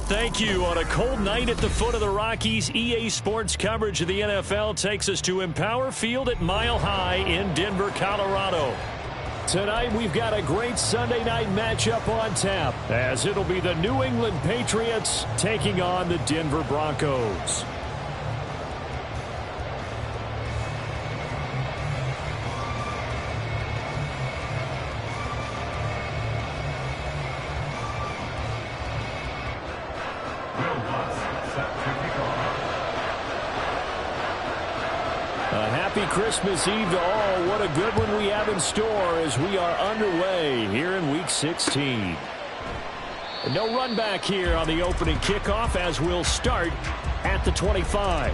Thank you. On a cold night at the foot of the Rockies, EA Sports coverage of the NFL takes us to Empower Field at Mile High in Denver, Colorado. Tonight, we've got a great Sunday night matchup on tap, as it'll be the New England Patriots taking on the Denver Broncos. Christmas Eve to all. What a good one we have in store as we are underway here in Week 16. No run back here on the opening kickoff as we'll start at the 25.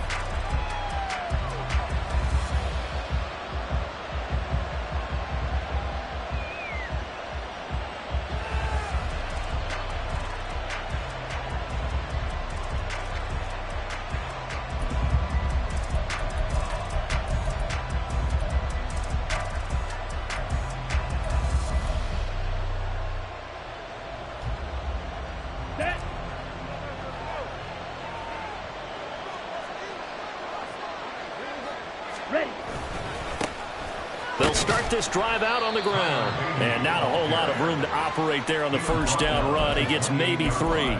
They'll start this drive out on the ground. And not a whole lot of room to operate there on the first down run. He gets maybe 3.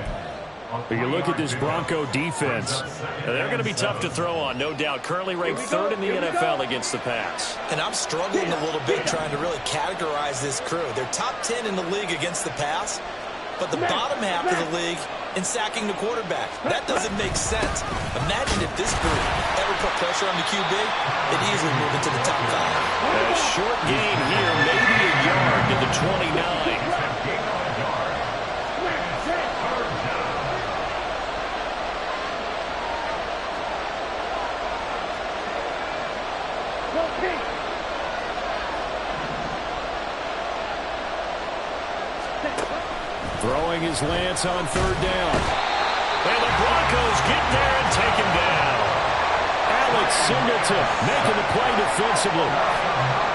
But you look at this Bronco defense. They're going to be tough to throw on, no doubt. Currently ranked 3rd in the NFL against the pass. And I'm struggling a little bit trying to really categorize this crew. They're top 10 in the league against the pass, but the bottom half of the league in sacking the quarterback. That doesn't make sense. Imagine if this group ever put pressure on the QB, it'd easily move into the top 5. A short gain here, maybe a yard to the 29. Throwing his Lance on 3rd down. And the Broncos get there and take him down. Alex Singleton making the play defensively.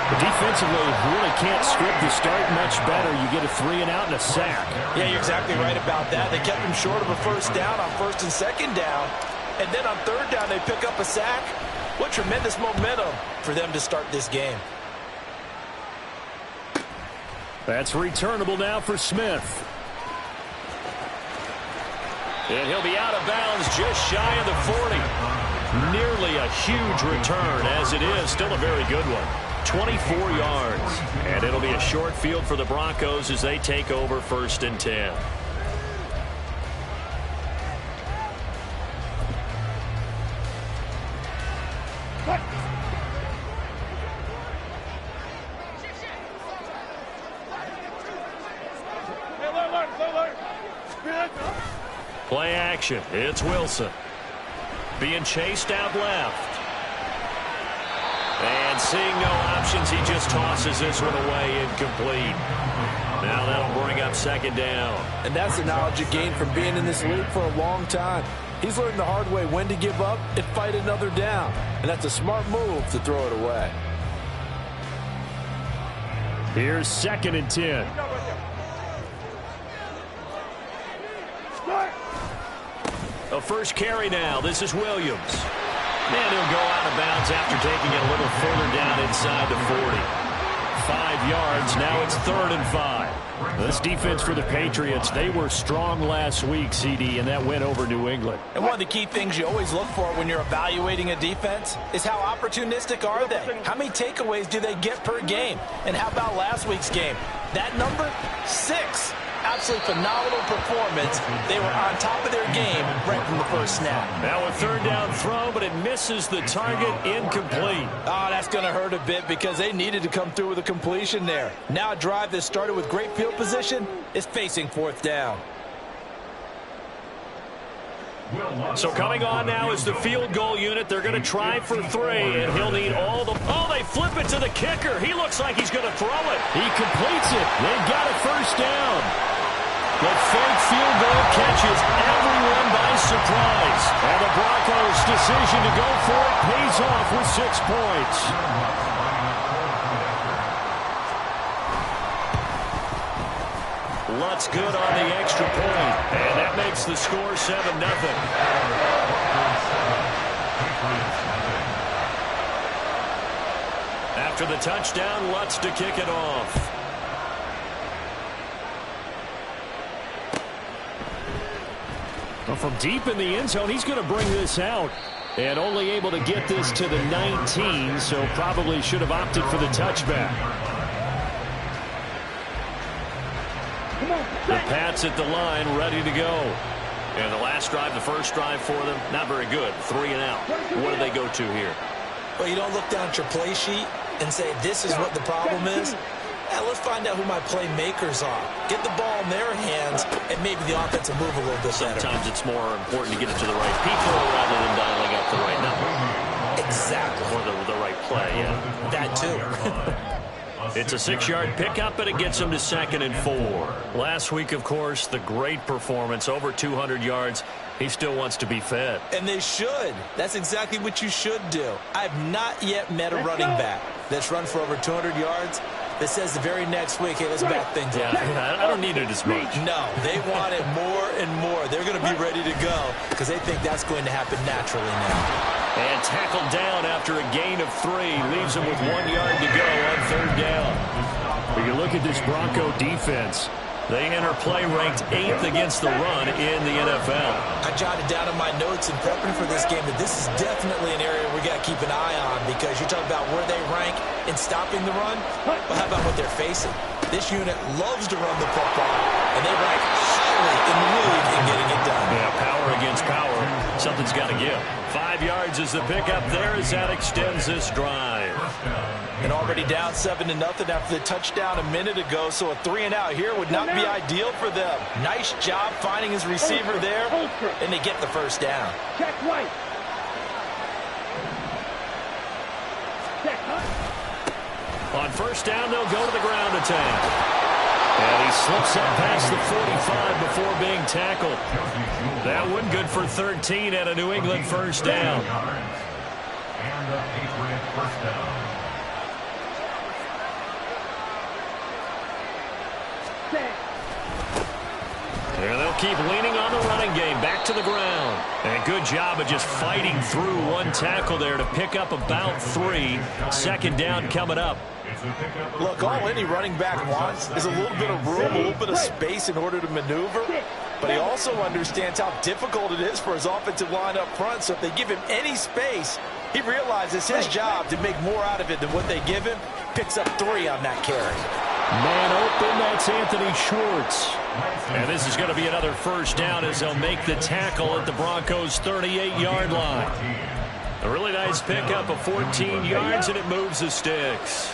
But defensively, you really can't script the start much better. You get a 3 and out and a sack. Yeah, you're exactly right about that. They kept him short of a first down on 1st and 2nd down. And then on 3rd down, they pick up a sack. What tremendous momentum for them to start this game. That's returnable now for Smith. And he'll be out of bounds just shy of the 40. Nearly a huge return, as it is. Still a very good one. 24 yards. And it'll be a short field for the Broncos as they take over 1st and 10. Play action. It's Wilson. Being chased out left. And seeing no options, he just tosses this one away incomplete. Now that'll bring up 2nd down. And that's the knowledge he gained from being in this league for a long time. He's learned the hard way when to give up and fight another down. And that's a smart move to throw it away. Here's 2nd and 10. A first carry now. This is Williams. And he'll go out of bounds after taking it a little further down inside the 40. 5 yards. Now it's 3rd and 5. This defense for the Patriots, they were strong last week, CD, and that went over New England. And one of the key things you always look for when you're evaluating a defense is how opportunistic are they? How many takeaways do they get per game? And how about last week's game? That number? 6. Absolutely phenomenal performance. They were on top of their game right from the first snap. Now a 3rd down throw, but it misses the target, incomplete. Oh, that's going to hurt a bit because they needed to come through with a completion there. Now a drive that started with great field position is facing 4th down. So coming on now is the field goal unit. They're going to try for 3, and he'll need all the... Oh, they flip it to the kicker. He looks like he's going to throw it. He completes it. They've got a 1st down. The fake field goal catches everyone by surprise. And the Broncos' decision to go for it pays off with 6 points. Lutz good on the extra point. And That makes the score 7-0. After the touchdown, Lutz to kick it off. Well, from deep in the end zone, he's going to bring this out. And only able to get this to the 19, so probably should have opted for the touchback. The Pats at the line, ready to go. And the last drive, the first drive for them, not very good. 3 and out. What do they go to here? Well, you don't look down at your play sheet and say, this is what the problem is. Now, let's find out who my playmakers are. Get the ball in their hands, and maybe the offense will move a little bit better. Sometimes it's more important to get it to the right people rather than dialing up the right number. Exactly. Or the right play, yeah. That too. It's a 6-yard pickup, and it gets them to 2nd and 4. Last week, of course, the great performance, over 200 yards. He still wants to be fed. And they should. That's exactly what you should do. I've not yet met a running back that's run for over 200 yards that says the very next week, hey, let's back things up. Yeah, I don't need it as much. No, they want it more and more. They're going to be ready to go because they think that's going to happen naturally now. And tackled down after a gain of 3. Leaves him with 1 yard to go on 3rd down. When you look at this Bronco defense, they enter play ranked 8th against the run in the NFL. I jotted down in my notes in prepping for this game that this is definitely an area we got to keep an eye on because you talk about where they rank in stopping the run. Well, how about what they're facing? This unit loves to run the football, and they rank highly in the league in getting it done. Yeah, power against power. Something's got to give. 5 yards is the pickup there as that extends this drive. And already down 7-0 after the touchdown a minute ago, so a 3 and out here would not be ideal for them. Nice job finding his receiver there, and they get the first down. Check right. Check On first down, they'll go to the ground attack. And he slips up past the 45 before being tackled. That one good for 13 at a New England first down. And a Patriot first down. And they'll keep leaning on the running game. Back to the ground. And good job of just fighting through one tackle there to pick up about 3. 2nd down coming up. Look, all any running back wants is a little bit of room, a little bit of space in order to maneuver. But he also understands how difficult it is for his offensive line up front. So if they give him any space, he realizes his job to make more out of it than what they give him. Picks up 3 on that carry. Man open, that's Anthony Schwartz. And this is going to be another first down as they'll make the tackle at the Broncos' 38-yard line. A really nice pickup of 14 yards, and it moves the sticks.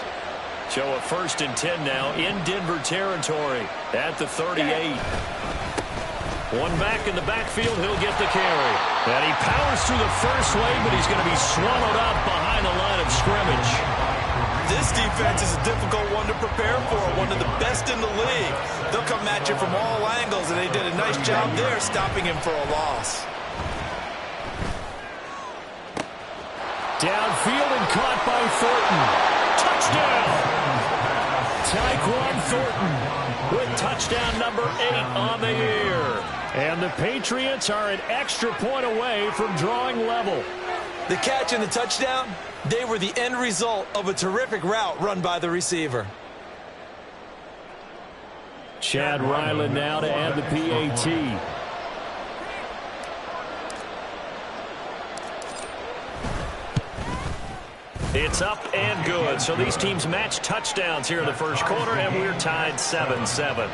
So a 1st and 10 now in Denver territory at the 38. One back in the backfield, he'll get the carry. And he powers through the first wave, but he's going to be swallowed up behind the line of scrimmage. This defense is a difficult one to prepare for, one of the best in the league. They'll come at you from all angles, and they did a nice job there stopping him for a loss. Downfield and caught by Thornton. Touchdown! Tyquan Thornton with touchdown number 8 on the year. And the Patriots are an extra point away from drawing level. The catch and the touchdown, they were the end result of a terrific route run by the receiver. Chad Ryland now to add the PAT. It's up and good. So these teams match touchdowns here in the first quarter, and we're tied 7-7.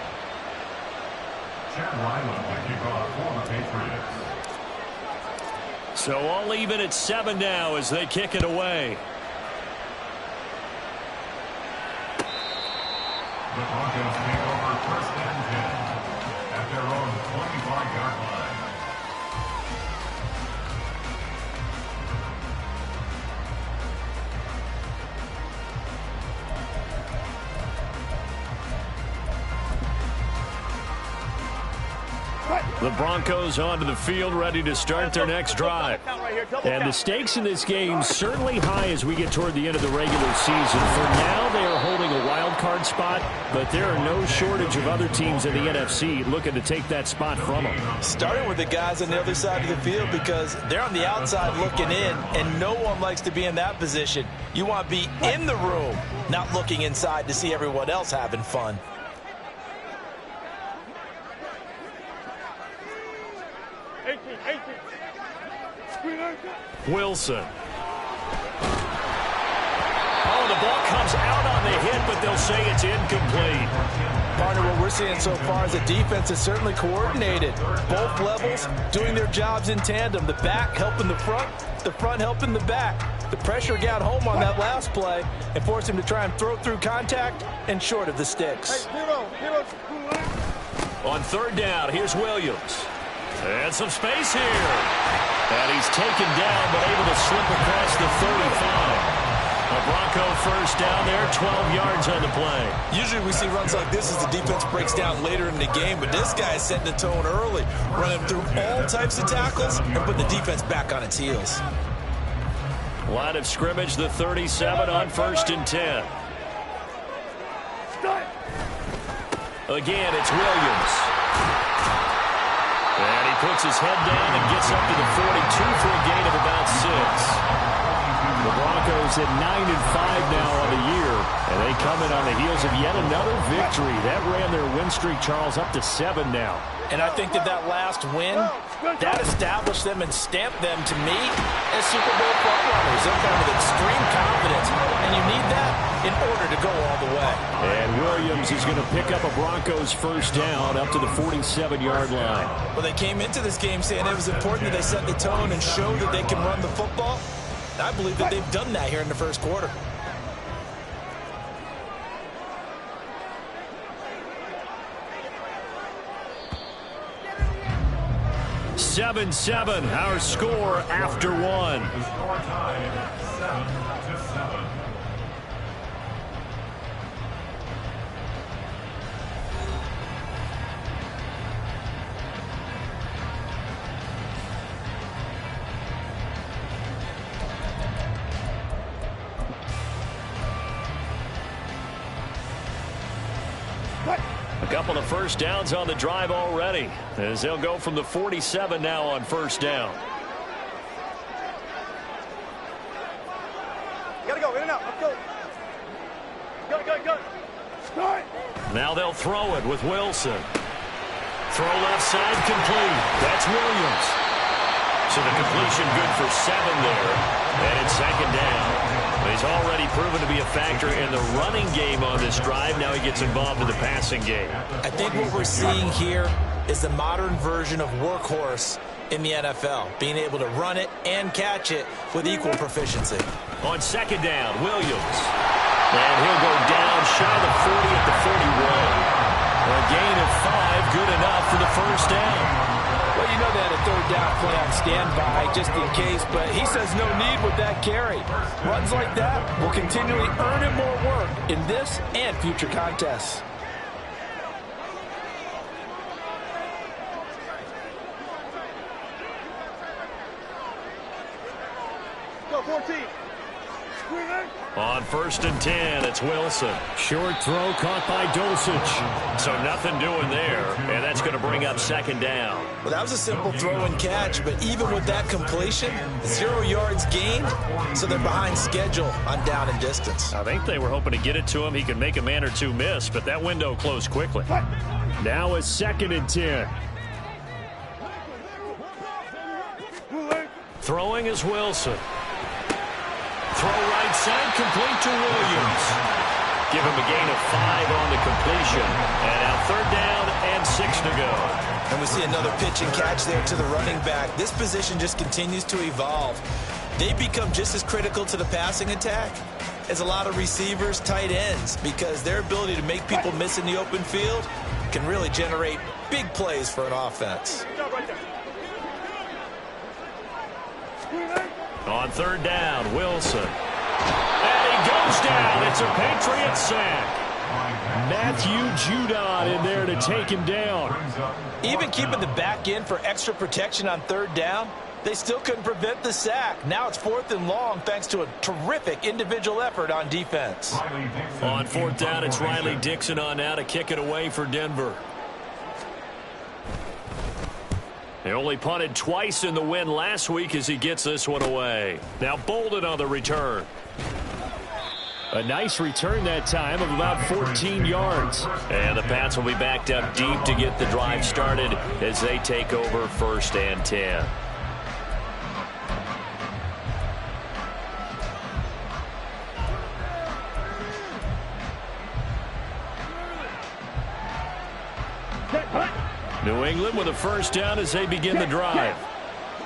Chad Ryland to kick off for the Patriots. So all even at 7 now as they kick it away. The Broncos take over 1st and 10 at their own 25-yard line. Right. The Broncos onto the field, ready to start their next drive. And the stakes in this game certainly high as we get toward the end of the regular season. For now, they are holding a wild card spot, but there are no shortage of other teams in the NFC looking to take that spot from them. Starting with the guys on the other side of the field because they're on the outside looking in, and no one likes to be in that position. You want to be in the room, not looking inside to see everyone else having fun. Wilson. Oh, the ball comes out on the hit, but they'll say it's incomplete. Partner, what we're seeing so far is the defense is certainly coordinated. Both levels doing their jobs in tandem. The back helping the front helping the back. The pressure got home on that last play and forced him to try and throw through contact and short of the sticks. On third down, here's Williams. And some space here. And he's taken down, but able to slip across the 35. A Bronco first down there, 12 yards on the play. Usually we see runs like this as the defense breaks down later in the game, but this guy is setting the tone early, running through all types of tackles and putting the defense back on its heels. Line of scrimmage, the 37 on 1st and 10. Again, it's Williams. And he puts his head down and gets up to the 42 for a gain of about 6. The Broncos at 9-5 now on the year, and they come in on the heels of yet another victory. That ran their win streak, Charles, up to 7 now. And I think that last win, that established them and stamped them, to me, as Super Bowl frontrunners. They're kind of extreme confidence, and you need that in order to go all the way. And Williams is going to pick up a Broncos first down up to the 47-yard line. Well, they came into this game saying it was important that they set the tone and show that they can run the football. I believe that they've done that here in the first quarter. Seven, our score after one. The score tied 7-7. A couple of first downs on the drive already, as they'll go from the 47 now on first down. Gotta go, in and out, let's go. Go. Start. Now they'll throw it with Wilson. Throw left side complete. That's Williams. So the completion good for 7 there. And it's second down. He's already proven to be a factor in the running game on this drive. Now he gets involved in the passing game. I think what we're seeing here is the modern version of workhorse in the NFL, being able to run it and catch it with equal proficiency. On second down, Williams. And he'll go down shy of the 40 at the 41. A gain of 5, good enough for the first down. Well, you know that a third down play on standby just in case, but he says no need with that carry. Runs like that will continually earn him more work in this and future contests. Go, 14. On 1st and 10, it's Wilson. Short throw caught by Dulcich. So nothing doing there, and that's going to bring up second down. Well, that was a simple throw and catch, but even with that completion, 0 yards gained, so they're behind schedule on down and distance. I think they were hoping to get it to him. He could make a man or two miss, but that window closed quickly. Now it's 2nd and 10. Throwing is Wilson. Throw right side, complete to Williams. Give him a gain of 5 on the completion. And now 3rd down and 6 to go. And we see another pitch and catch there to the running back. This position just continues to evolve. They become just as critical to the passing attack as a lot of receivers, tight ends, because their ability to make people miss in the open field can really generate big plays for an offense. On 3rd down, Wilson. And he goes down. It's a Patriot sack. Matthew Judon in there to take him down. Even keeping the back end for extra protection on third down, they still couldn't prevent the sack. Now it's 4th and long thanks to a terrific individual effort on defense. On 4th down, it's Riley Dixon on now to kick it away for Denver. They only punted twice in the win last week as he gets this one away. Now Bolden on the return. A nice return that time of about 14 yards. And the Pats will be backed up deep to get the drive started as they take over 1st and 10. New England with a 1st down as they begin the drive.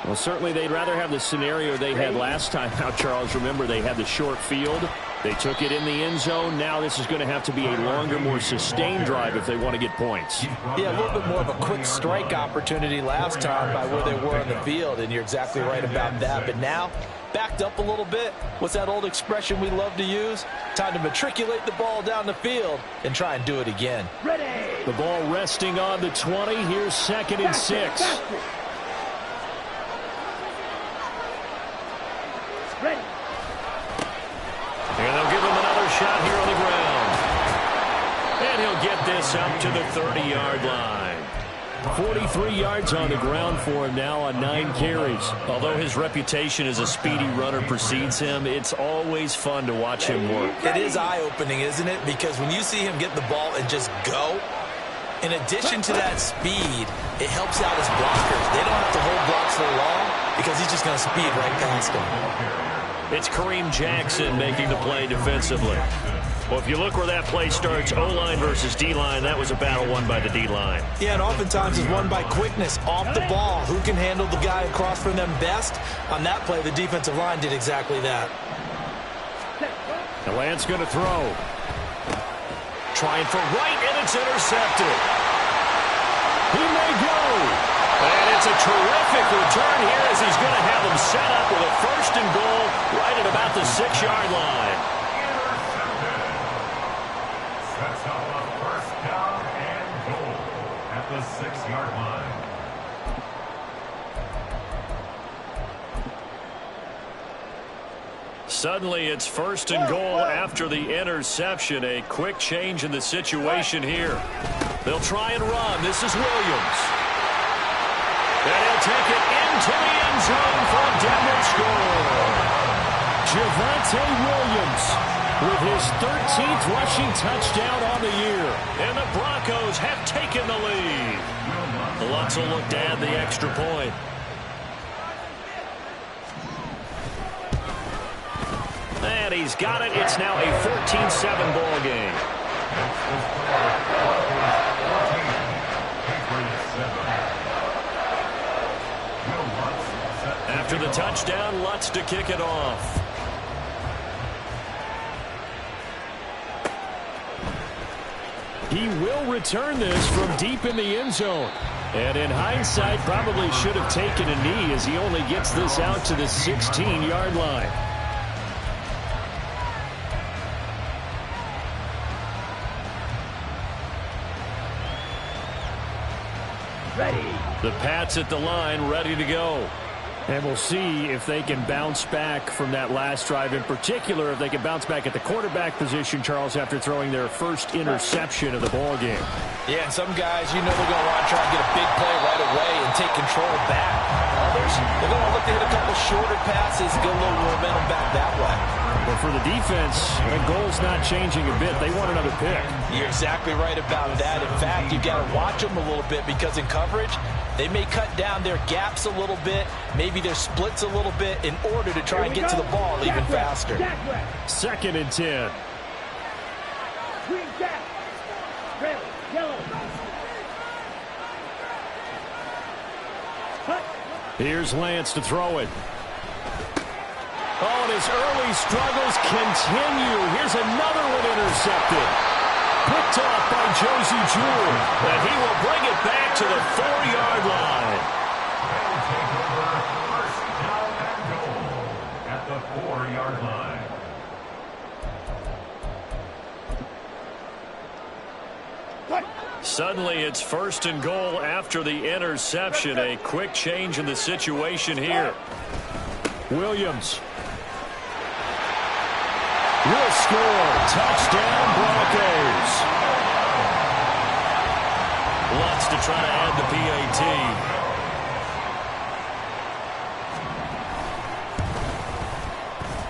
Well, certainly they'd rather have the scenario they had last time out, Charles. Remember, they had the short field. They took it in the end zone. Now this is going to have to be a longer, more sustained drive if they want to get points. Yeah, a little bit more of a quick strike opportunity last time by where they were on the field, and you're exactly right about that. But now, backed up a little bit. What's that old expression we love to use? Time to matriculate the ball down the field and try and do it again. Ready. The ball resting on the 20. Here's 2nd and 6. Ready. And they'll give him another shot here on the ground. And he'll get this up to the 30-yard line. 43 yards on the ground for him now on 9 carries. Although his reputation as a speedy runner precedes him, it's always fun to watch him work. It is eye-opening, isn't it? Because when you see him get the ball and just go, in addition to that speed, it helps out his blockers. They don't have to hold blocks for long because he's just going to speed right past them. It's Kareem Jackson making the play defensively. Well, if you look where that play starts, O-line versus D-line, that was a battle won by the D-line. Yeah, and oftentimes it's won by quickness off the ball. Who can handle the guy across from them best? On that play, the defensive line did exactly that. And Lance going to throw. Trying for right, and it's intercepted. He may go. And it's a terrific return here as he's going to have him set up with a 1st and goal right at about the 6-yard line. Sets up a 1st down and goal at the 6-yard line. Suddenly it's 1st and goal after the interception. A quick change in the situation here. They'll try and run. This is Williams. And he'll take it into the end zone for a Denver score. Javonte Williams with his 13th rushing touchdown on the year. And the Broncos have taken the lead. Lutz will look to add the extra point. And he's got it. It's now a 14-7 ball game. After the touchdown, Lutz to kick it off. He will return this from deep in the end zone. And in hindsight, probably should have taken a knee as he only gets this out to the 16-yard line. Ready. The Pats at the line, ready to go. And we'll see if they can bounce back from that last drive. In particular, if they can bounce back at the quarterback position, Charles, after throwing their first interception of the ball game. Yeah, and some guys, you know they're going to want to try and get a big play right away and take control back. Others, they're going to look to hit a couple shorter passes, get a little momentum back that way. But for the defense, the goal's not changing a bit. They want another pick. You're exactly right about that. In fact, you've got to watch them a little bit because in coverage, they may cut down their gaps a little bit, maybe their splits a little bit in order to try and get to the ball even faster. 2nd and 10. Green jack. Red. Yellow. Cut. Here's Lance to throw it. Oh, and his early struggles continue. Here's another one intercepted. Picked off by Josie Jewell. And he will bring it back to the 4-yard line. They'll take over 1st down and goal at the 4-yard line. Suddenly it's 1st and goal after the interception. A quick change in the situation here. Williams will score. Touchdown, Broncos. Lutz to try to add the PAT.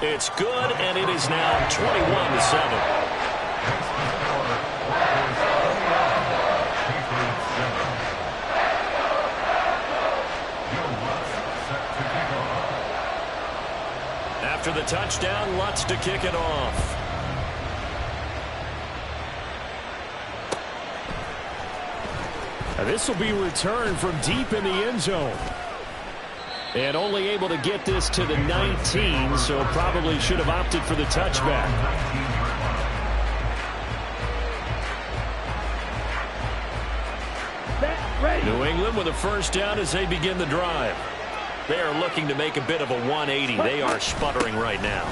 It's good, and it is now 21-7. After the touchdown, Lutz to kick it off. And this will be returned from deep in the end zone. And only able to get this to the 19, so probably should have opted for the touchback. New England with a first down as they begin the drive. They are looking to make a bit of a 180. They are sputtering right now.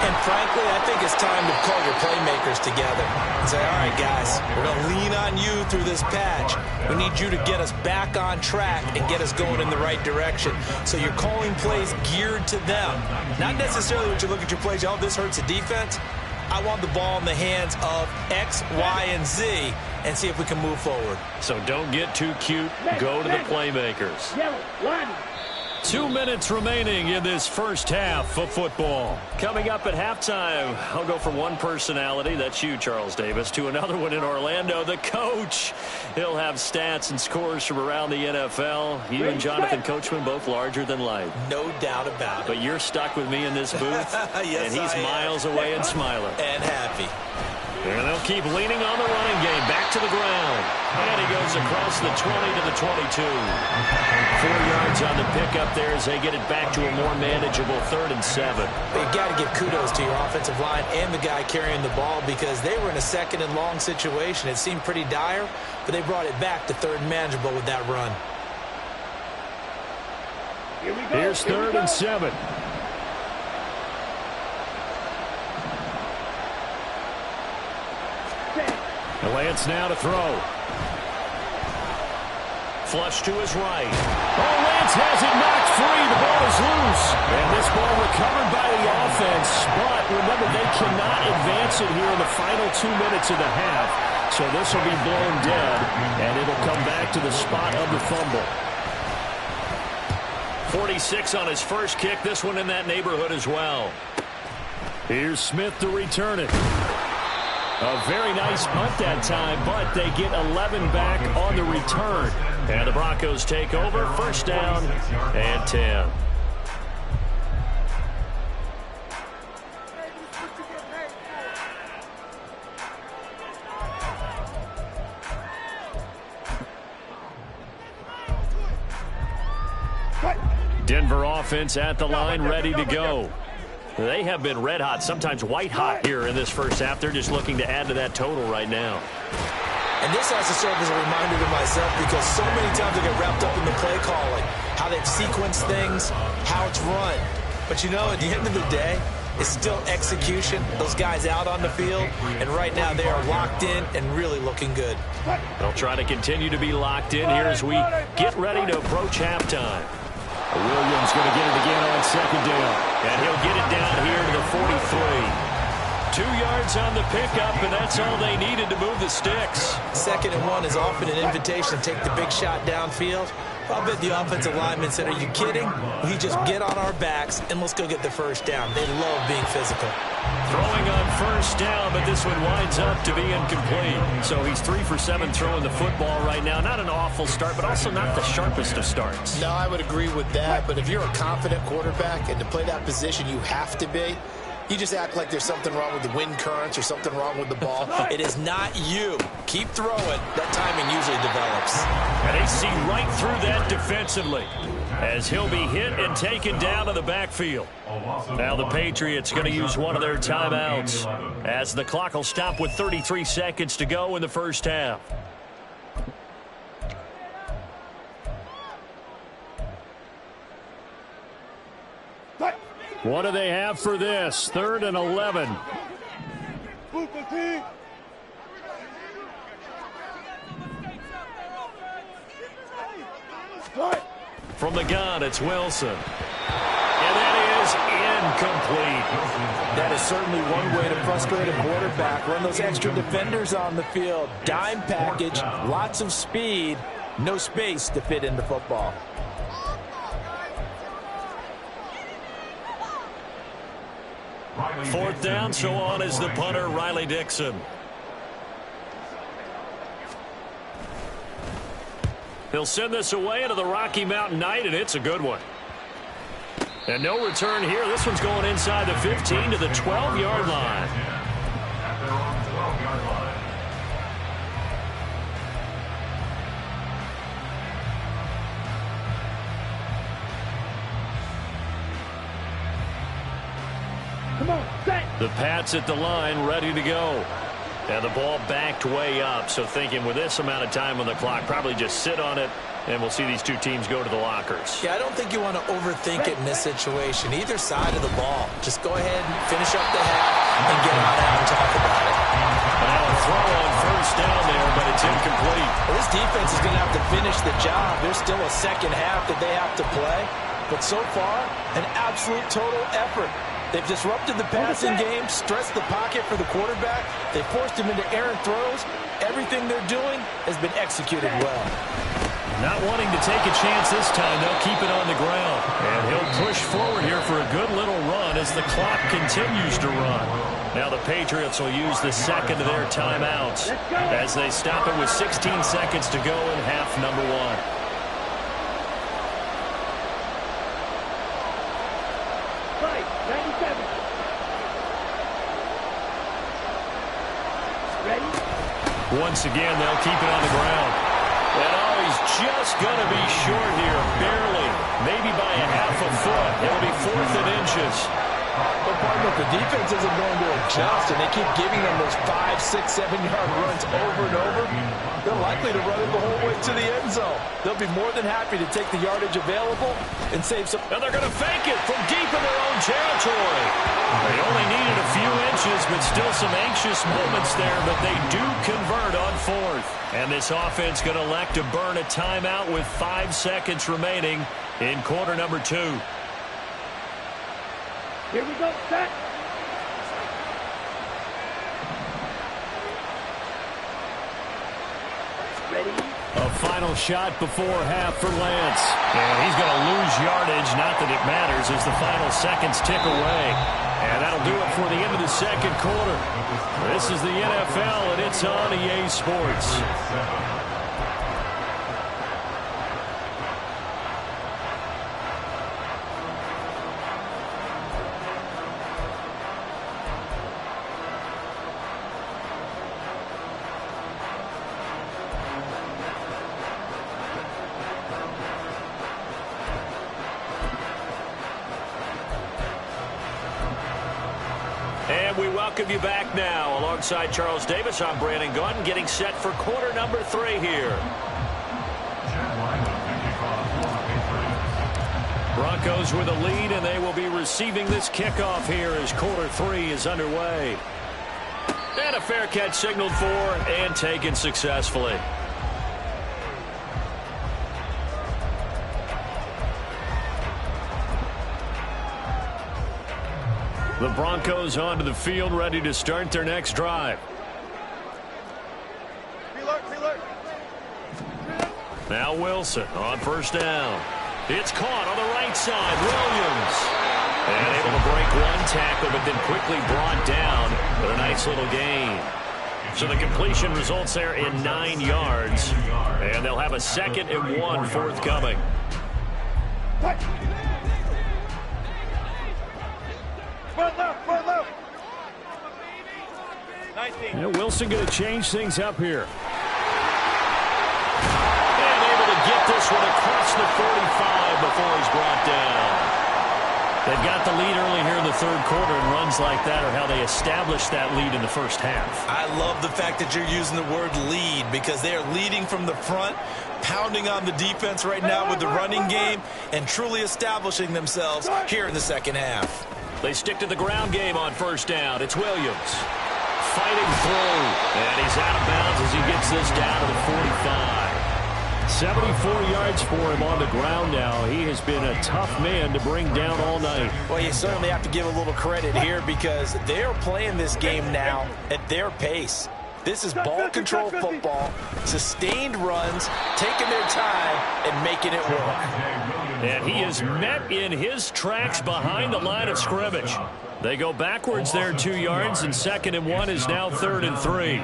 And frankly, I think it's time to call your playmakers together and say, all right, guys, we're going to lean on you through this patch. We need you to get us back on track and get us going in the right direction. So you're calling plays geared to them. Not necessarily when you look at your plays, oh, this hurts the defense. I want the ball in the hands of X, Y, and Z and see if we can move forward. So don't get too cute. Go to the playmakers. 2 minutes remaining in this first half of football. Coming up at halftime, I'll go from one personality, that's you, Charles Davis, to another one in Orlando, the coach. He'll have stats and scores from around the NFL. You and Jonathan Coachman both larger than life. No doubt about it. But you're stuck with me in this booth, yes, and he's miles away and smiling. And happy. And they'll keep leaning on the running game. Back to the ground. And he goes across the 20 to the 22. 4 yards on the pickup there as they get it back to a more manageable 3rd and 7. But you got to give kudos to your offensive line and the guy carrying the ball because they were in a 2nd and long situation. It seemed pretty dire, but they brought it back to 3rd and manageable with that run. Here's 3rd and 7. Lance now to throw. Flush to his right. Oh, Lance has it knocked free. The ball is loose. And this ball recovered by the offense. But remember, they cannot advance it here in the final 2 minutes of the half. So this will be blown dead, and it'll come back to the spot of the fumble. 46 on his first kick. This one in that neighborhood as well. Here's Smith to return it. A very nice punt that time, but they get 11 back on the return. And the Broncos take over. First down and 10. Denver offense at the line, ready to go. They have been red hot, sometimes white hot here in this first half. They're just looking to add to that total right now. And this has to serve as a reminder to myself because so many times I get wrapped up in the play calling, how they've sequenced things, how it's run. But, you know, at the end of the day, it's still execution. Those guys out on the field, and right now they are locked in and really looking good. They'll try to continue to be locked in here as we get ready to approach halftime. Williams going to get it again on 2nd down. And he'll get it down here to the 43. 2 yards on the pickup, and that's all they needed to move the sticks. 2nd and 1 is often an invitation to take the big shot downfield. I bet the offensive lineman said, are you kidding? We just get on our backs, and let's go get the first down. They love being physical. Throwing on first down, but this one winds up to be incomplete. So he's 3 for 7 throwing the football right now. Not an awful start, but also not the sharpest of starts. No, I would agree with that. But if you're a confident quarterback and to play that position, you have to be. You just act like there's something wrong with the wind currents or something wrong with the ball. It is not you. Keep throwing. That timing usually develops. And they see right through that defensively as he'll be hit and taken down to the backfield. Now the Patriots going to use one of their timeouts as the clock will stop with 33 seconds to go in the first half. What do they have for this? 3rd and 11. From the gun, it's Wilson. And that is incomplete. That is certainly one way to frustrate a quarterback. Run those extra defenders on the field. Dime package, lots of speed, no space to fit into football. Fourth down, so on is the punter, Riley Dixon. He'll send this away into the Rocky Mountain night, and it's a good one. And no return here. This one's going inside the 15 to the 12-yard line. At their own 12-yard line. Come on, set. The Pats at the line, ready to go. And the ball backed way up, so thinking with this amount of time on the clock, probably just sit on it, and we'll see these two teams go to the lockers. Yeah, I don't think you want to overthink it in this situation. Either side of the ball. Just go ahead and finish up the half and get on out and talk about it. And now a throw on first down there, but it's incomplete. Well, this defense is going to have to finish the job. There's still a second half that they have to play. But so far, an absolute total effort. They've disrupted the passing game, stressed the pocket for the quarterback. They forced him into errant throws. Everything they're doing has been executed well. Not wanting to take a chance this time, they'll keep it on the ground. And he'll push forward here for a good little run as the clock continues to run. Now the Patriots will use the second of their timeouts as they stop it with 16 seconds to go in half number one. Once again, they'll keep it on the ground. And oh, he's just going to be short here, barely, maybe by a half a foot. It'll be 4th and inches. But partner, the defense isn't going to adjust, and they keep giving them those 5, 6, 7-yard runs over and over. They're likely to run it the whole way to the end zone. They'll be more than happy to take the yardage available and save some. And they're going to fake it from deep in their own territory. They only needed a few inches, but still some anxious moments there, but they do convert on 4th. And this offense going to elect to burn a timeout with 5 seconds remaining in quarter number 2. Here we go, set. Ready? A final shot before half for Lance. And he's going to lose yardage, not that it matters, as the final seconds tick away. And that'll do it for the end of the second quarter. This is the NFL, and it's on EA Sports. And we welcome you back now. Alongside Charles Davis, I'm Brandon Gunn, getting set for quarter number 3 here. Broncos with a lead, and they will be receiving this kickoff here as quarter 3 is underway. And a fair catch signaled for and taken successfully. The Broncos onto the field, ready to start their next drive. Now Wilson on first down. It's caught on the right side. Williams. And able to break one tackle, but then quickly brought down with a nice little gain. So the completion results there in 9 yards. And they'll have a 2nd and 1 forthcoming. Wilson going to change things up here. And able to get this one across the 45 before he's brought down. They've got the lead early here in the third quarter, and runs like that are how they established that lead in the first half. I love the fact that you're using the word lead, because they are leading from the front, pounding on the defense right now with the running game, and truly establishing themselves here in the second half. They stick to the ground game on first down. It's Williams fighting through, and he's out of bounds as he gets this down to the 45. 74 yards for him on the ground now. He has been a tough man to bring down all night. Well, you certainly have to give a little credit here because they're playing this game now at their pace. This is ball control football, sustained runs, taking their time, and making it work. And he is met in his tracks behind the line of scrimmage. They go backwards there 2 yards, and 2nd and 1 is now 3rd and 3.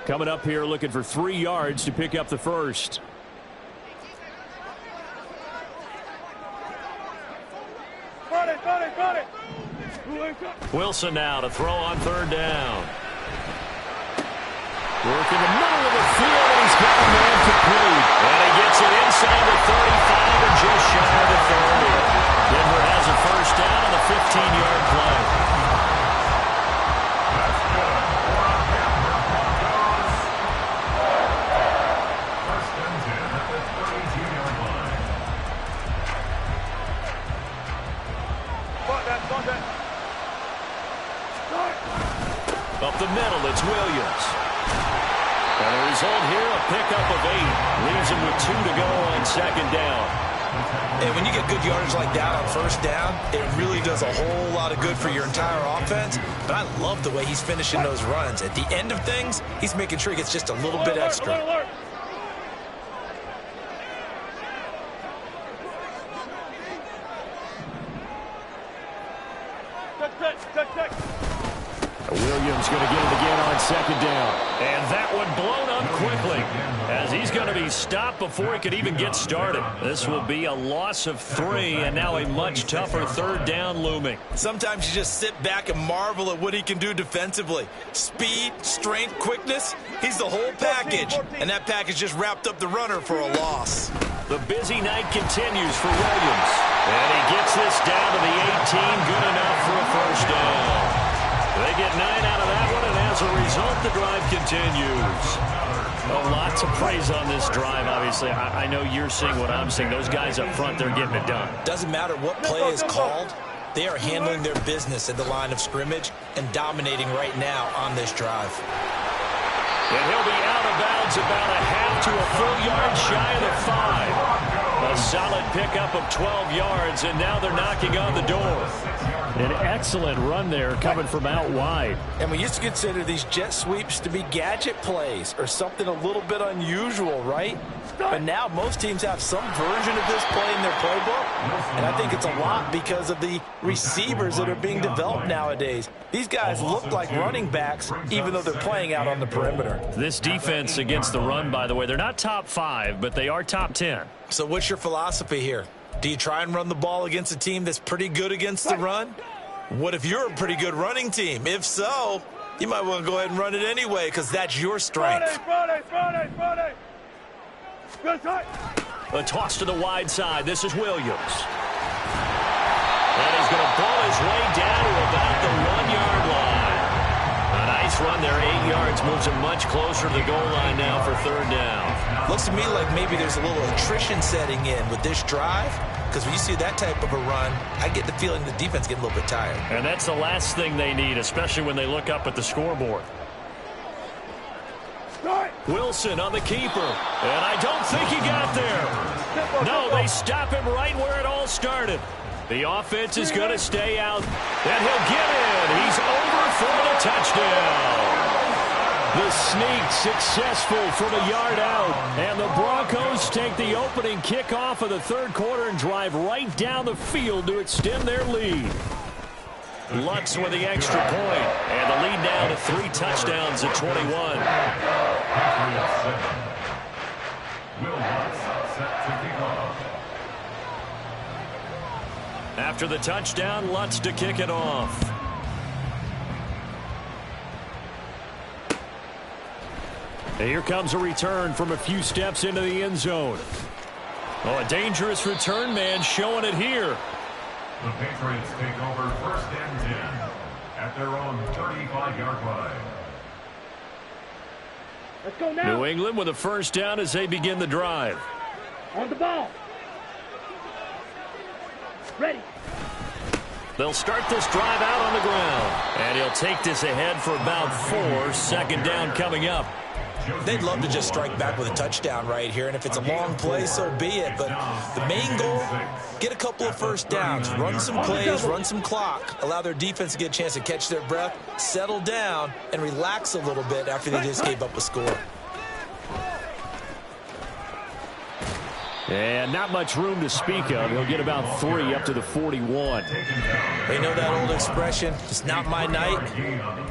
Coming up here looking for 3 yards to pick up the first. Wilson now to throw on 3rd down. Work in the middle of the field, and he's got a man complete. And he gets it inside the 35 and just shy of the 30. Denver has a first down on the 15-yard play. Up the middle, it's Williams. And the result here, a pickup of 8. Leaves him with 2 to go on 2nd down. And when you get good yardage like that on 1st down, it really does a whole lot of good for your entire offense. But I love the way he's finishing those runs. At the end of things, he's making sure he gets just a little bit extra. Williams going to get it again on 2nd down. And that one blown up quickly as he's going to be stopped before he could even get started. This will be a loss of 3 and now a much tougher 3rd down looming. Sometimes you just sit back and marvel at what he can do defensively. Speed, strength, quickness, he's the whole package. And that package just wrapped up the runner for a loss. The busy night continues for Williams. And he gets this down to the 18, good enough for a first down. They get 9 out of that one, and as a result, the drive continues. A lot to praise on this drive, obviously. I know you're seeing what I'm seeing. Those guys up front, they're getting it done. Doesn't matter what play is called. They are handling their business at the line of scrimmage and dominating right now on this drive. And he'll be out of bounds about a half to a full yard shy of the 5. A solid pickup of 12 yards, and now they're knocking on the door. An excellent run there coming from out wide. And we used to consider these jet sweeps to be gadget plays or something a little bit unusual, right? But now most teams have some version of this play in their playbook, and I think it's a lot because of the receivers that are being developed nowadays. These guys look like running backs even though they're playing out on the perimeter. This defense against the run, by the way, they're not top 5, but they are top 10. So what's your philosophy here? Do you try and run the ball against a team that's pretty good against the run? What if you're a pretty good running team? If so, you might want to go ahead and run it anyway because that's your strength. Friday. A toss to the wide side. This is Williams. And he's going to pull his way down to about the 1-yard line. A nice run there, 8 yards. Moves him much closer to the goal line now for 3rd down. Looks to me like maybe there's a little attrition setting in with this drive. Because when you see that type of a run, I get the feeling the defense getting a little bit tired. And that's the last thing they need, especially when they look up at the scoreboard. Wilson on the keeper. And I don't think he got there. No, they stop him right where it all started. The offense is going to stay out. And he'll get in. He's over for the touchdown. The sneak successful from a yard out. And the Broncos take the opening kickoff of the 3rd quarter and drive right down the field to extend their lead. Lutz with the extra point. And the lead now to 3 touchdowns at 21. Will Lutz set to kick off. After the touchdown, Lutz to kick it off. And here comes a return from a few steps into the end zone. Oh, a dangerous return man showing it here. The Patriots take over 1st and 10 at their own 35-yard line. Let's go now. New England with a first down as they begin the drive. On the ball. Ready. They'll start this drive out on the ground. And he'll take this ahead for about 4. Second down coming up. They'd love to just strike back with a touchdown right here, and if it's a long play, so be it. But the main goal, get a couple of first downs, run some plays, run some clock, allow their defense to get a chance to catch their breath, settle down, and relax a little bit after they just gave up a score. And not much room to speak of. He'll get about 3 up to the 41. They know that old expression, it's not my night.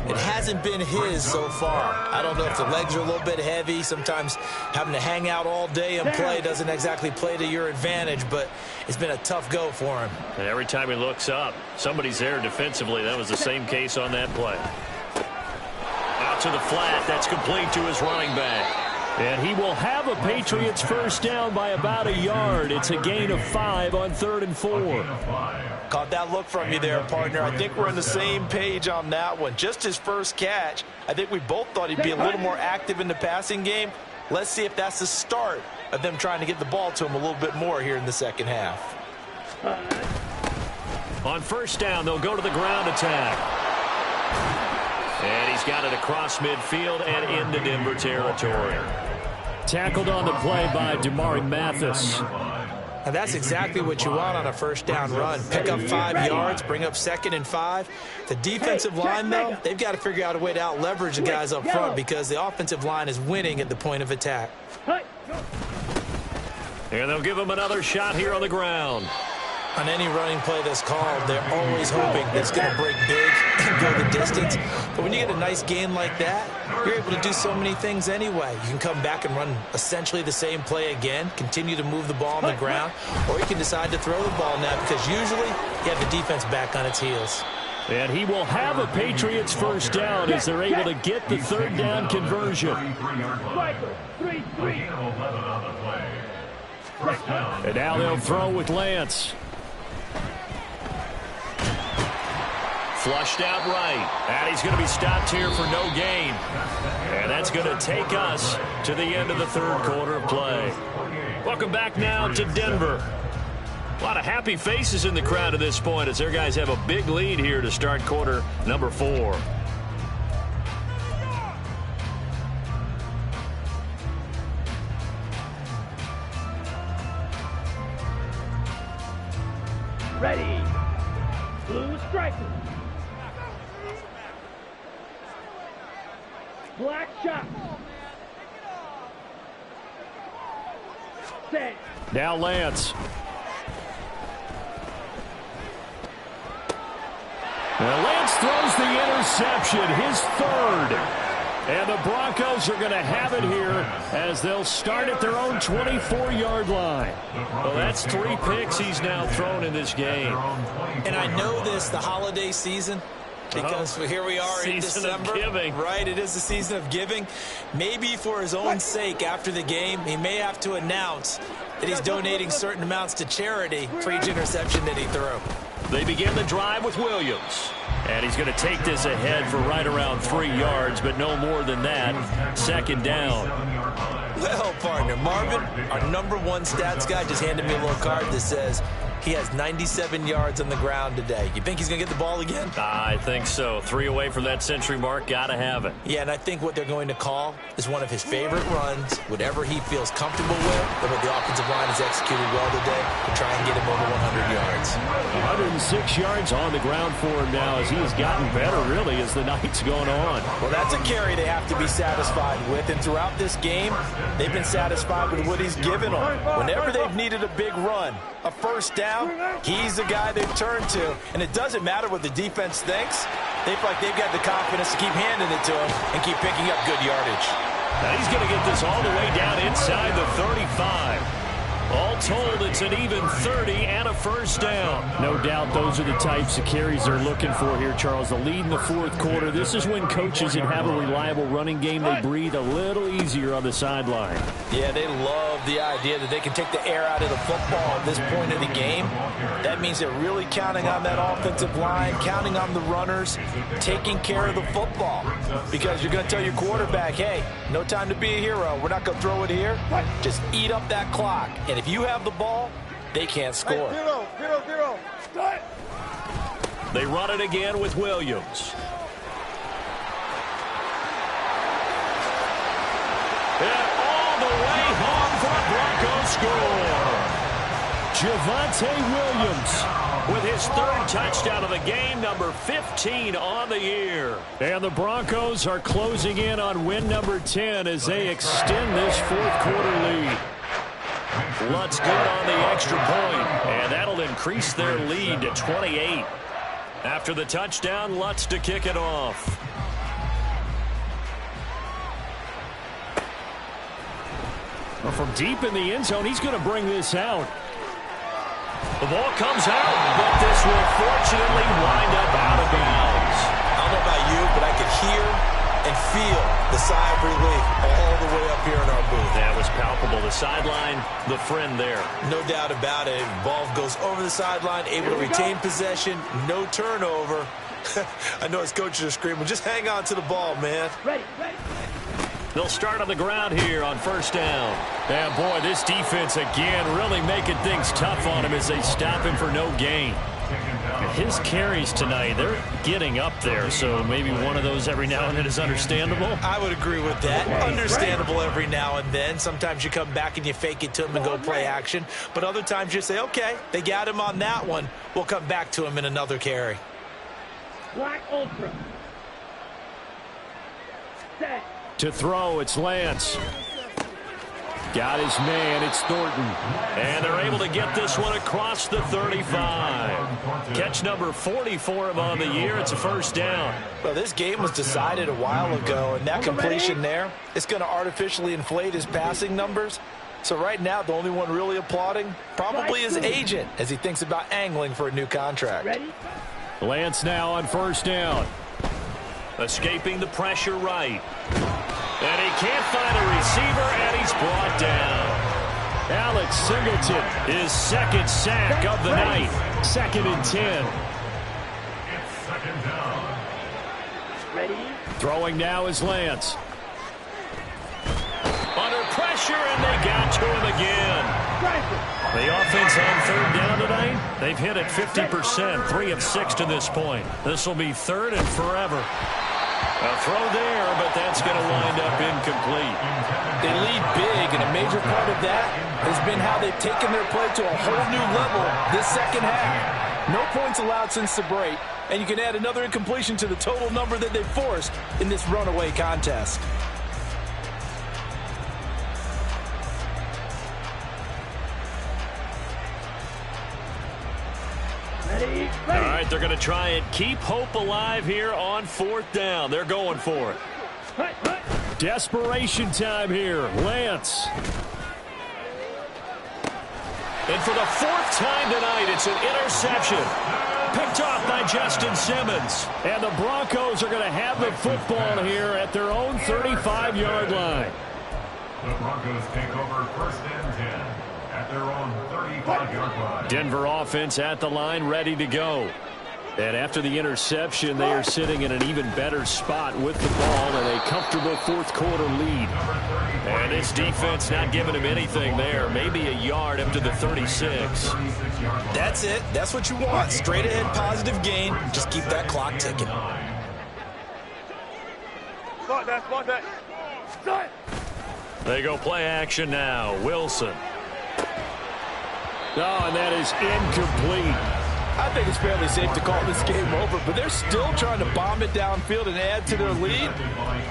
It hasn't been his so far. I don't know if the legs are a little bit heavy. Sometimes having to hang out all day and play doesn't exactly play to your advantage, but it's been a tough go for him. And every time he looks up, somebody's there defensively. That was the same case on that play. Out to the flat. That's complete to his running back. And he will have a Patriots first down by about a yard. It's a gain of 5 on 3rd and 4. Caught that look from you there, partner. I think we're on the same page on that one. Just his first catch. I think we both thought he'd be a little more active in the passing game. Let's see if that's the start of them trying to get the ball to him a little bit more here in the second half. On first down, they'll go to the ground attack. And he's got it across midfield and into Denver territory. Tackled on the play by Damari Mathis. And that's exactly what you want on a first down run. Pick up 5 yards, bring up 2nd and 5. The defensive line, though, they've got to figure out a way to out-leverage the guys up front because the offensive line is winning at the point of attack. And they'll give him another shot here on the ground. On any running play that's called, they're always hoping that it's going to break big and go the distance. But when you get a nice gain like that, you're able to do so many things anyway. You can come back and run essentially the same play again, continue to move the ball on the ground, or you can decide to throw the ball now because usually you have the defense back on its heels. And he will have a Patriots first down as they're able to get the 3rd down conversion. And now they'll throw with Lance. Flushed out right. And he's going to be stopped here for no gain. And that's going to take us to the end of the 3rd quarter of play. Welcome back now to Denver. A lot of happy faces in the crowd at this point as their guys have a big lead here to start quarter number 4. Ready. Blue striker. Black shot. Set. Now Lance. Now Lance throws the interception, his 3rd. And the Broncos are going to have it here as they'll start at their own 24-yard line. Well, that's 3 picks he's now thrown in this game. And I know this, the holiday season, because here we are in December. Season of giving. Right, it is the season of giving. Maybe for his own sake after the game, he may have to announce that he's donating certain amounts to charity for each interception that he threw. They begin the drive with Williams. And he's going to take this ahead for right around 3 yards, but no more than that. 2nd down. Well, partner, Marvin, our #1 stats guy, just handed me a little card that says he has 97 yards on the ground today. You think he's going to get the ball again? I think so. 3 away from that century mark. Got to have it. Yeah, and I think what they're going to call is one of his favorite runs, whatever he feels comfortable with, and what the offensive line has executed well today to try and get him over 100 yards. 106 yards on the ground for him now as he has gotten better, really, as the night's going on. Well, that's a carry they have to be satisfied with, and throughout this game, they've been satisfied with what he's given them. Whenever they've needed a big run, a first down, he's the guy they've turned to. And it doesn't matter what the defense thinks. They feel like they've got the confidence to keep handing it to him and keep picking up good yardage. Now he's going to get this all the way down inside the 35. All told, it's an even 30 and a first down. No doubt those are the types of carries they're looking for here, Charles. The lead in the 4th quarter. This is when coaches that have a reliable running game, they breathe a little easier on the sideline. Yeah, they love the idea that they can take the air out of the football at this point of the game. That means they're really counting on that offensive line, counting on the runners, taking care of the football. Because you're going to tell your quarterback, hey, no time to be a hero. We're not going to throw it here. Just eat up that clock. And if you have the ball, they can't score. Zero. They run it again with Williams. And all the way home for a Broncos score. Javonte Williams with his third touchdown of the game, number 15 on the year. And the Broncos are closing in on win number 10 as they extend this fourth quarter lead. Lutz good on the extra point, and that'll increase their lead to 28. After the touchdown, Lutz to kick it off. Well, from deep in the end zone, he's going to bring this out. The ball comes out, but this will fortunately wind up out of bounds. I don't know about you, but I could hear and feel the sigh of relief all the way up here in our booth. That was palpable. The sideline, the friend there. No doubt about it. Ball goes over the sideline, able to retain possession, no turnover. I know his coaches are screaming, just hang on to the ball, man. Ready. They'll start on the ground here on first down. And boy, this defense again really making things tough on him as they stop him for no gain. His carries tonight, they're getting up there, so maybe one of those every now and then is understandable. I would agree with that. Understandable every now and then. Sometimes you come back and you fake it to him and go play action. But other times you say, okay, they got him on that one. We'll come back to him in another carry. Black Ultra. Set. To throw, it's Lance. Got his man, it's Thornton. And they're able to get this one across the 35. Catch number 40 for him on the year. It's a first down. Well, this game was decided a while ago, and that completion there, it's going to artificially inflate his passing numbers. So right now, the only one really applauding probably his agent as he thinks about angling for a new contract. Ready? Lance now on first down. Escaping the pressure right. And he can't find a receiver, and he's brought down. Alex Singleton, His second sack of the night. 2nd and 10. It's second down. Ready? Throwing now is Lance. Under pressure, and they got to him again. The offense on third down tonight, they've hit it 50%, 3 of 6 to this point. This will be third and forever. A throw there, but that's going to wind up incomplete. They lead big, and a major part of that has been how they've taken their play to a whole new level this second half. No points allowed since the break, and you can add another incompletion to the total number that they've forced in this runaway contest. Ready? All right, they're going to try and keep hope alive here on fourth down. They're going for it. Desperation time here. Lance. And for the fourth time tonight, it's an interception. Picked off by Justin Simmons. And the Broncos are going to have the football here at their own 35-yard line. The Broncos take over first and 10 at their own 35-yard line. Denver offense at the line, ready to go. And after the interception, they are sitting in an even better spot with the ball and a comfortable fourth quarter lead. And this defense not giving him anything there. Maybe a yard up to the 36. That's it. That's what you want. Straight ahead positive gain. Just keep that clock ticking. Spot that. Start. They go play action now. Wilson. Oh, and that is incomplete. I think it's fairly safe to call this game over, but they're still trying to bomb it downfield and add to their lead.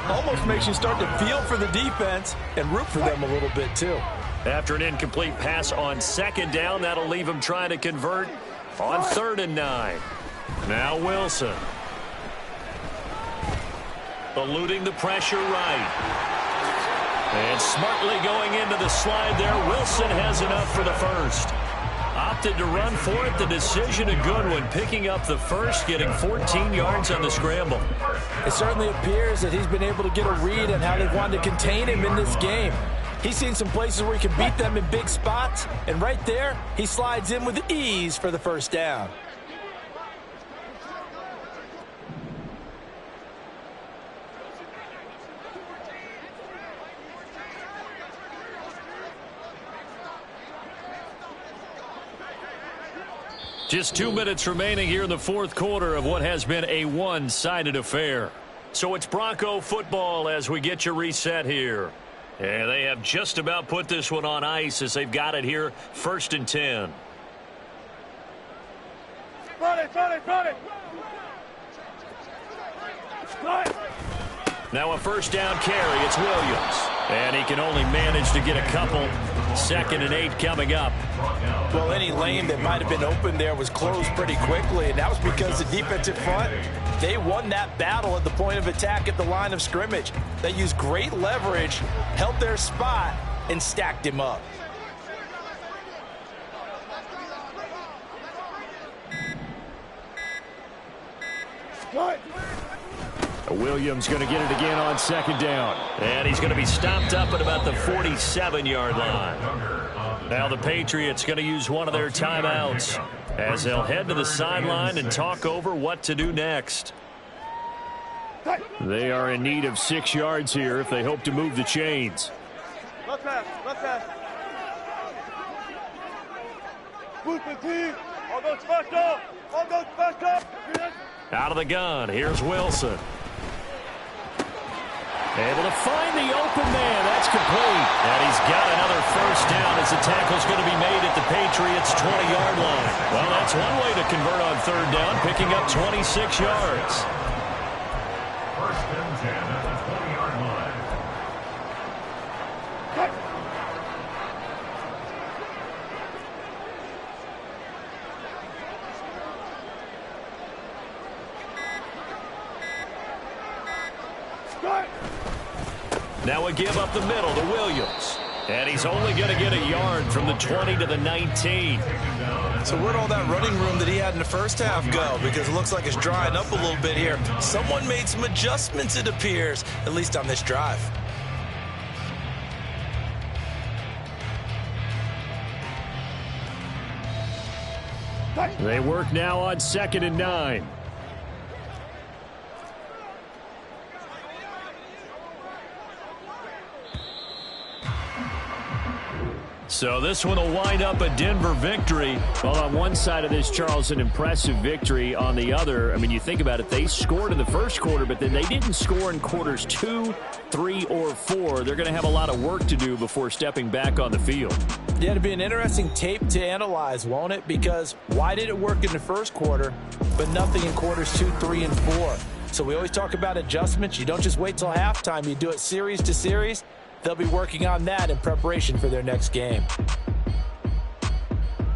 Almost makes you start to feel for the defense and root for them a little bit, too. After an incomplete pass on second down, that'll leave him trying to convert on 3rd and 9. Now Wilson. Eluding the pressure right. And smartly going into the slide there. Wilson has enough for the first. Opted to run for it. The decision a good one. Picking up the first, getting 14 yards on the scramble. It certainly appears that he's been able to get a read on how they've wanted to contain him in this game. He's seen some places where he can beat them in big spots, and right there, he slides in with ease for the first down. Just 2 minutes remaining here in the fourth quarter of what has been a one-sided affair. So it's Bronco football as we get you reset here. And they have just about put this one on ice as they've got it here, 1st and 10. Now a first down carry. It's Williams. And he can only manage to get a couple. 2nd and 8 coming up. Well, any lane that might have been open there was closed pretty quickly, and that was because the defensive front, they won that battle at the point of attack at the line of scrimmage. They used great leverage, held their spot, and stacked him up. Williams going to get it again on 2nd down. And he's going to be stopped up at about the 47-yard line. Now the Patriots going to use one of their timeouts as they'll head to the sideline and talk over what to do next. They are in need of 6 yards here if they hope to move the chains. Left pass, left pass. Boot the team. All goes back up. All goes back up. Out of the gun, here's Wilson. Able to find the open man. That's complete. And he's got another first down as the tackle's going to be made at the Patriots' 20-yard line. Well, that's one way to convert on 3rd down, picking up 26 yards. 1st and 10 at the 20-yard line. Now a give up the middle to Williams. And he's only going to get a yard from the 20 to the 19. So where'd all that running room that he had in the first half go? Because it looks like it's drying up a little bit here. Someone made some adjustments, it appears, at least on this drive. They work now on 2nd and 9. So this one will wind up a Denver victory. Well, on one side of this, Charles, an impressive victory. On the other, I mean, you think about it, they scored in the first quarter, but then they didn't score in quarters 2, 3, or 4. They're going to have a lot of work to do before stepping back on the field. Yeah, it'll be an interesting tape to analyze, won't it? Because why did it work in the first quarter, but nothing in quarters 2, 3, and 4? So we always talk about adjustments. You don't just wait till halftime. You do it series to series. They'll be working on that in preparation for their next game.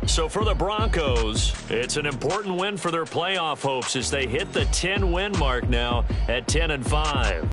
So for the Broncos, it's an important win for their playoff hopes as they hit the 10-win mark now at 10-5.